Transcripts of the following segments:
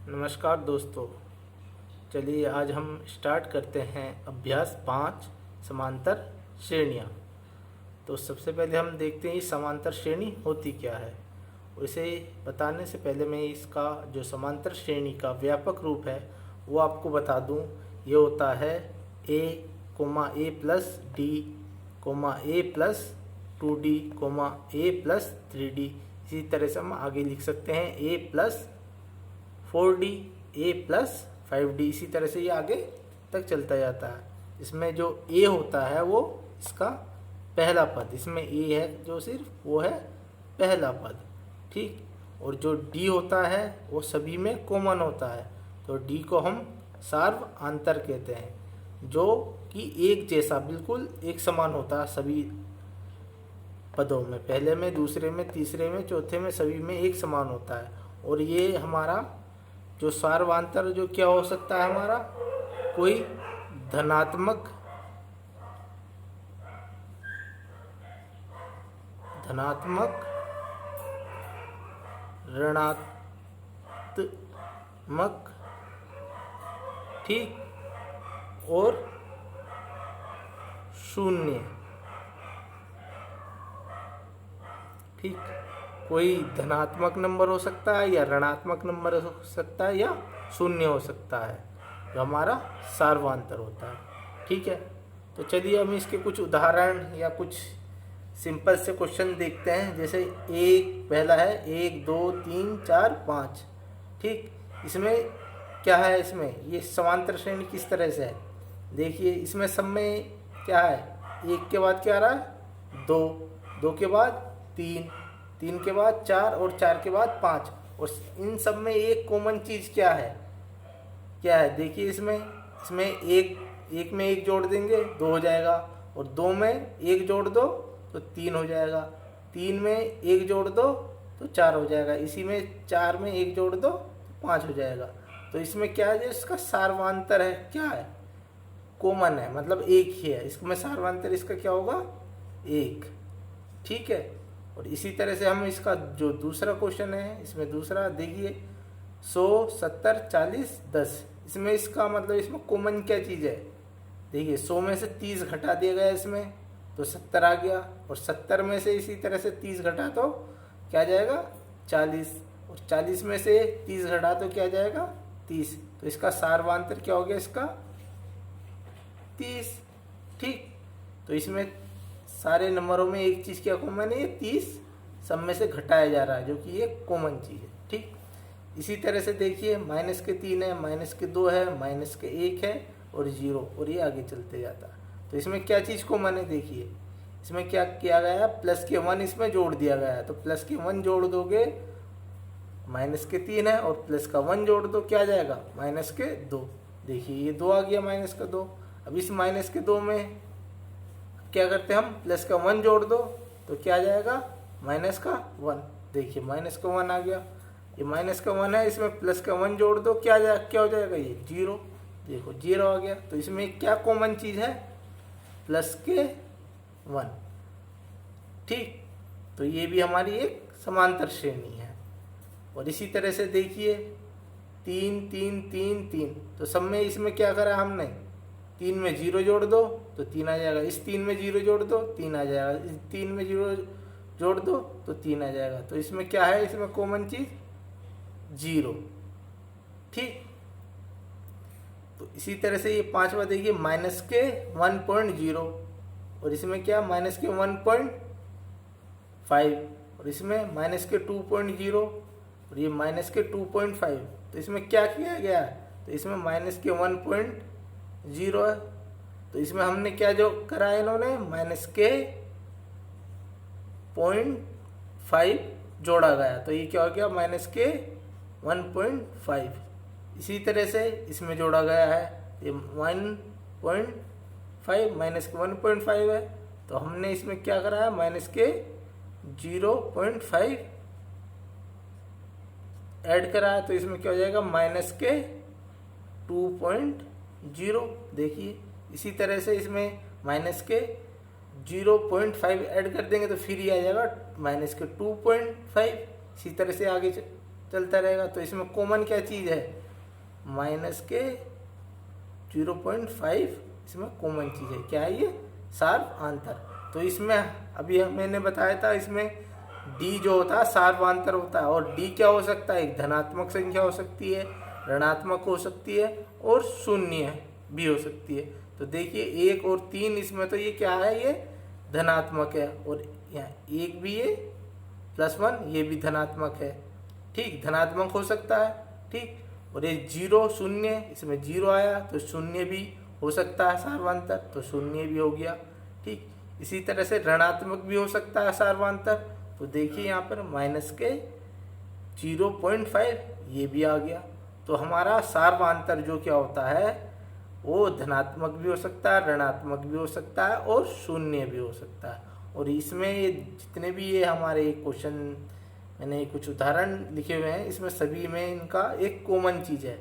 नमस्कार दोस्तों। चलिए आज हम स्टार्ट करते हैं अभ्यास 5 समांतर श्रेणियाँ। तो सबसे पहले हम देखते हैं समांतर श्रेणी होती क्या है। उसे बताने से पहले मैं इसका जो समांतर श्रेणी का व्यापक रूप है वो आपको बता दूं। ये होता है a, a plus D, a plus 2d, a plus 3d। इसी तरह से हम आगे लिख सकते हैं a plus 4d, a plus 5d। इसी तरह से ये आगे तक चलता जाता है। इसमें जो a होता है वो इसका पहला पद, इसमें a है जो सिर्फ वो है पहला पद, ठीक। और जो d होता है वो सभी में कॉमन होता है, तो d को हम सार्वआंतर कहते हैं, जो कि एक जैसा बिल्कुल एक समान होता है सभी पदों में, पहले में, दूसरे में, तीसरे में, चौथे में, सभी में एक समान होता है। और ये हमारा जो सार्वआंतर जो क्या हो सकता है हमारा, कोई धनात्मक ऋणात्मक, ठीक, और शून्य, ठीक। कोई धनात्मक नंबर हो सकता है या ऋणात्मक नंबर हो सकता है या शून्य हो सकता है, जो हमारा सार्वआंतर होता है, ठीक है। तो चलिए हम इसके कुछ उदाहरण या कुछ सिंपल से क्वेश्चन देखते हैं। जैसे एक पहला है 1 2 3 4 5, ठीक। इसमें क्या है, इसमें ये समांतर श्रेणी किस तरह से है, देखिए। इसमें सब में क्या है, 1 के बाद क्या आ रहा है 2, 2 के बाद 3, 3 के बाद 4 और 4 के बाद 5। और इन सब में एक कॉमन चीज़ क्या है, देखिए। इसमें एक में एक जोड़ देंगे 2 हो जाएगा, और 2 में एक जोड़ दो तो 3 हो जाएगा, 3 में एक जोड़ दो तो 4 हो जाएगा, इसी में 4 में एक जोड़ दो तो 5 हो जाएगा। तो इसमें क्या है, जो इसका सार्वआंतर है क्या है, कॉमन है, मतलब एक ही है। इसमें सार्वआंतर इसका क्या होगा, 1, ठीक है। और इसी तरह से हम इसका जो दूसरा क्वेश्चन है, इसमें दूसरा देखिए 100 70 40 10। इसमें इसका मतलब इसमें कॉमन क्या चीज़ है, देखिए 100 में से 30 घटा दिया गया इसमें तो 70 आ गया, और 70 में से इसी तरह से 30 घटा तो क्या जाएगा 40, और 40 में से 30 घटा तो क्या जाएगा 30। तो इसका सार्वआंतर क्या हो गया, इसका 30, ठीक। तो इसमें सारे नंबरों में एक चीज़ क्या कॉमन है, ये 30 सब में से घटाया जा रहा है, जो कि ये कॉमन चीज़ है, ठीक। इसी तरह से देखिए -3 है, -2 है, -1 है और 0, और ये आगे चलते जाता है। तो इसमें क्या चीज़ कॉमन है, देखिए। इसमें क्या किया गया है, +1 इसमें जोड़ दिया गया है, तो +1 जोड़ दोगे -3 है, और +1 जोड़ दो क्या आ जाएगा -2। देखिए ये 2 आ गया -2। अब इस -2 में क्या करते हैं हम, +1 जोड़ दो तो क्या आ जाएगा -1। देखिए -1 आ गया, ये -1 है, इसमें +1 जोड़ दो क्या हो जाएगा, ये 0। देखो 0 आ गया। तो इसमें क्या कॉमन चीज़ है, +1, ठीक। तो ये भी हमारी एक समांतर श्रेणी है। और इसी तरह से देखिए 3 3 3 3, तो सब में इसमें क्या करा हमने, 3 में 0 जोड़ दो तो 3 आ जाएगा, इस 3 में 0 जोड़ दो 3 आ जाएगा, इस 3 में 0 जोड़ दो तो 3 आ जाएगा। तो इसमें क्या है, इसमें कॉमन चीज़ 0, ठीक। तो इसी तरह से ये पांचवा देखिए -1.0, और इसमें क्या -1.5, और इसमें -2.0, और ये -2.5। तो इसमें क्या किया गया, तो इसमें -1.0 है, तो इसमें हमने क्या जो करा है, इन्होंने -0.5 जोड़ा गया, तो ये क्या हो गया -1.5। इसी तरह से इसमें जोड़ा गया है, ये 1.5 -1.5 है, तो हमने इसमें क्या करा है -0.5 ऐड करा है, तो इसमें क्या हो जाएगा -2.0। देखिए इसी तरह से इसमें -0.5 ऐड कर देंगे तो फिर ये आ जाएगा -2.5। इसी तरह से आगे चलता रहेगा। तो इसमें कॉमन क्या चीज़ है, माइनस के 0.5 इसमें कॉमन चीज़ है। क्या है ये, सार्वधातर। तो इसमें अभी मैंने बताया था, इसमें डी जो होता है सार्वधातर होता है, और डी क्या हो सकता है, एक धनात्मक संख्या हो सकती है, ऋणात्मक हो सकती है, और शून्य भी हो सकती है। तो देखिए 1 और 3 इसमें तो ये क्या है, ये धनात्मक है, और यहाँ 1 भी है +1 ये भी धनात्मक है। ठीक, धनात्मक हो सकता है। ठीक, और ये 0 शून्य, इसमें 0 आया तो शून्य भी हो सकता है सार्वधातर, तो शून्य भी हो गया। ठीक, इसी तरह से ऋणात्मक भी हो सकता है सार्वधातर। तो देखिए यहाँ पर माइनस के 0.5 ये भी आ गया। तो हमारा सार्वधातर जो क्या होता है, वो धनात्मक भी हो सकता है, ऋणात्मक भी हो सकता है, और शून्य भी हो सकता है। और इसमें जितने भी ये हमारे क्वेश्चन मैंने कुछ उदाहरण लिखे हुए हैं, इसमें सभी में इनका एक कॉमन चीज़ है,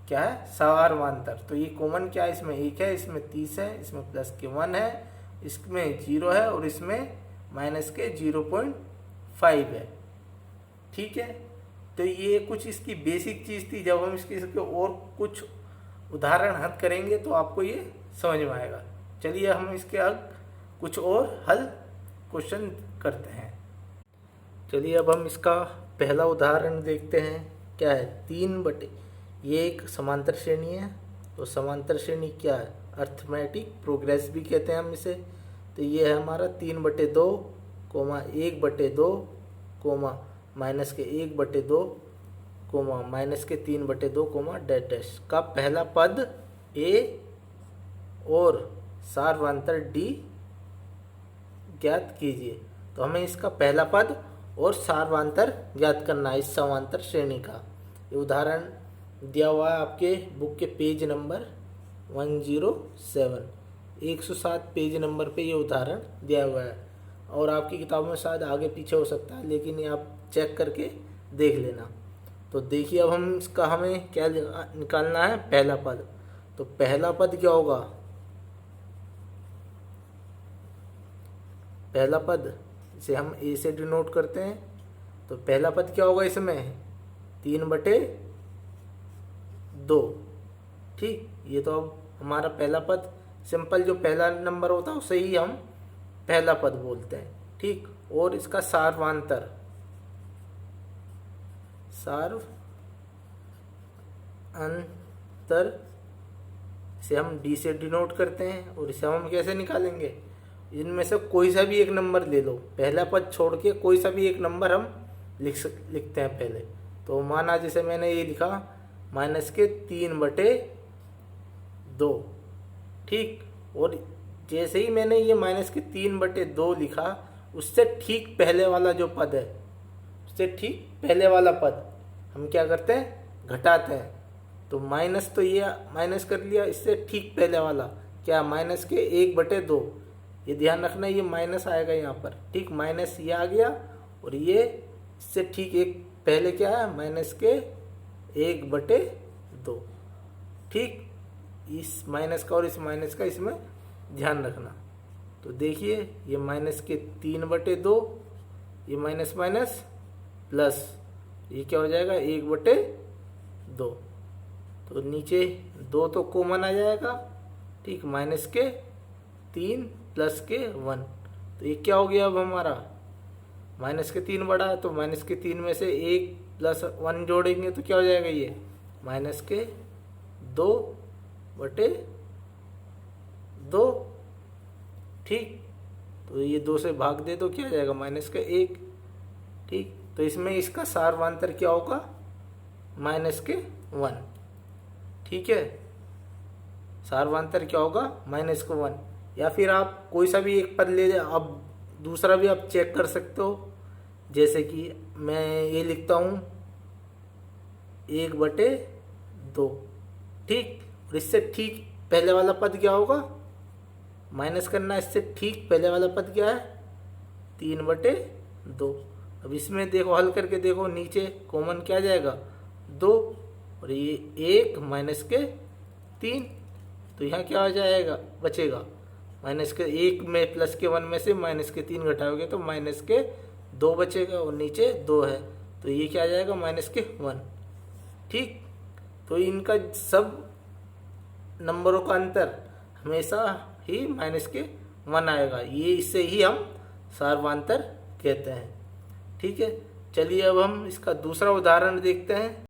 क्या है, सार्वधातर। तो ये कॉमन क्या है, इसमें 1 है, इसमें 30 है, इसमें प्लस के 1 है, इसमें 0 है, और इसमें माइनस के 0.5 है। ठीक है, तो ये कुछ इसकी बेसिक चीज़ थी। जब हम इसके और कुछ उदाहरण हल करेंगे तो आपको ये समझ में आएगा। चलिए हम इसके कुछ और हल क्वेश्चन करते हैं। चलिए अब हम इसका पहला उदाहरण देखते हैं। क्या है, 3 ये एक समांतर श्रेणी है। तो समांतर श्रेणी क्या है, अर्थमेटिक प्रोग्रेस भी कहते हैं हम इसे। तो ये है हमारा 3/2, 1/2, माइनस के 1/2, माइनस के 3/2, डैश का पहला पद ए और सार्वधातर डी ज्ञात कीजिए। तो हमें इसका पहला पद और सार्वधातर ज्ञात करना है इस समांतर श्रेणी का। ये उदाहरण दिया हुआ है आपके बुक के पेज नंबर 107, 107 पेज नंबर पे ये उदाहरण दिया हुआ है। और आपकी किताब में शायद आगे पीछे हो सकता है, लेकिन ये आप चेक करके देख लेना। तो देखिए अब हम इसका हमें क्या निकालना है, पहला पद। तो पहला पद क्या होगा, पहला पद इसे हम ए से डिनोट करते हैं। तो पहला पद क्या होगा इसमें, 3/2। ठीक, ये तो अब हमारा पहला पद, सिंपल जो पहला नंबर होता है उसे ही हम पहला पद बोलते हैं। ठीक, और इसका सार्वधातर इसे हम डी से डिनोट करते हैं। और इसे हम कैसे निकालेंगे, इनमें से कोई सा भी एक नंबर ले लो, पहला पद छोड़ के कोई सा भी एक नंबर हम लिखते हैं पहले। तो माना जैसे मैंने ये लिखा माइनस के 3/2। ठीक, और जैसे ही मैंने ये माइनस के 3/2 लिखा, उससे ठीक पहले वाला जो पद है, उससे ठीक पहले वाला पद हम क्या करते हैं, घटाते हैं। तो माइनस, तो ये माइनस कर लिया, इससे ठीक पहले वाला क्या, माइनस के 1/2। ये ध्यान रखना, ये माइनस आएगा यहाँ पर। ठीक, माइनस ये आ गया, और ये इससे ठीक एक पहले क्या है, माइनस के 1/2। ठीक, इस माइनस का और इस माइनस का इसमें ध्यान रखना। तो देखिए ये माइनस के 3/2, ये माइनस माइनस प्लस, ये क्या हो जाएगा, 1/2। तो नीचे 2 तो कॉमन आ जाएगा। ठीक, माइनस के 3 प्लस के 1। तो ये क्या हो गया, अब हमारा माइनस के 3 बड़ा है, तो माइनस के 3 में से 1 + 1 जोड़ेंगे तो क्या हो जाएगा, ये माइनस के 2/2। ठीक, तो ये 2 से भाग दे तो क्या हो जाएगा, माइनस का 1। ठीक, तो इसमें इसका सार्वधातर क्या होगा, माइनस के 1। ठीक है, सार्वधातर क्या होगा, माइनस के 1। या फिर आप कोई सा भी एक पद ले, अब दूसरा भी आप चेक कर सकते हो। जैसे कि मैं ये लिखता हूँ 1/2। ठीक, और इससे ठीक पहले वाला पद क्या होगा, माइनस करना, इससे ठीक पहले वाला पद क्या है, 3/2। अब इसमें देखो, हल करके देखो, नीचे कॉमन क्या जाएगा, 2, और ये 1 माइनस के 3। तो यहाँ क्या हो जाएगा, बचेगा माइनस के 1 में प्लस के 1 में से माइनस के 3 घटाओगे तो माइनस के 2 बचेगा, और नीचे 2 है। तो ये क्या आ जाएगा -1। ठीक, तो इनका सब नंबरों का अंतर हमेशा ही -1 आएगा। ये इससे ही हम सार्वंतर कहते हैं। ठीक है, चलिए अब हम इसका दूसरा उदाहरण देखते हैं।